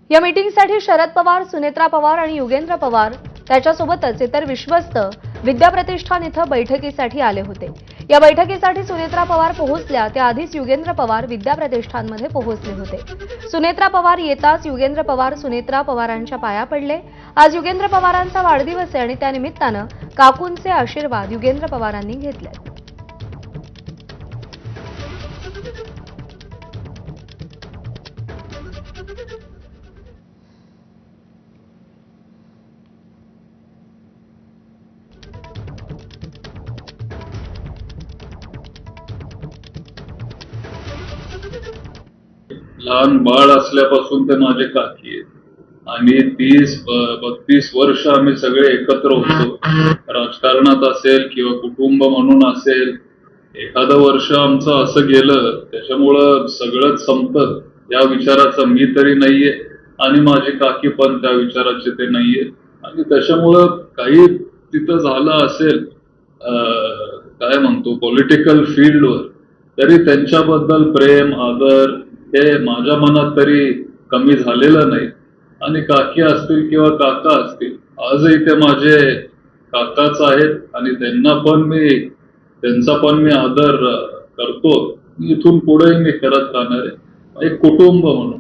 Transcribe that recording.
या मीटिंगसाठी शरद पवार, सुनेत्रा पवार आणि युगेंद्र पवार त्याच्यासोबतच इतर विश्वस्त विद्या प्रतिष्ठान इथं बैठकीसाठी आले होते। या बैठकीसाठी सुनेत्रा पवार पोहोचल्या त्याआधीच युगेंद्र पवार विद्या प्रतिष्ठानमध्ये पोहोचले होते। सुनेत्रा पवार येताच युगेंद्र पवार सुनेत्रा पवारांच्या पाया पडले। आज युगेंद्र पवारांचा वाढदिवस आहे आणि त्यानिमित्तानं काकूंचे आशीर्वाद युगेंद्र पवारांनी घेतले। लहान बाळ असल्यापासून ते माझे काकी आहेत आणि 30-32 वर्ष आम्ही सगळे एकत्र होतो। राजकारणात असेल किंवा कुटुंब म्हणून असेल, एखादं वर्ष आमचं असं गेलं त्याच्यामुळं सगळंच संपतं या विचाराचा मी तरी नाहीये आणि माझी काकी पण त्या विचाराचे ते नाहीये आणि त्याच्यामुळं काही तिथं झालं असेल काय म्हणतो पॉलिटिकल फील्डवर, तरी त्यांच्याबद्दल प्रेम आदर हे माझ्या मनात तरी कमी झालेलं नाही। आणि काकी असतील किंवा काका असतील, आजही ते माझे काकाच आहेत आणि त्यांचा पण मी आदर करतो। इथून पुढेही मी करत राहणार आहे, एक कुटुंब म्हणून।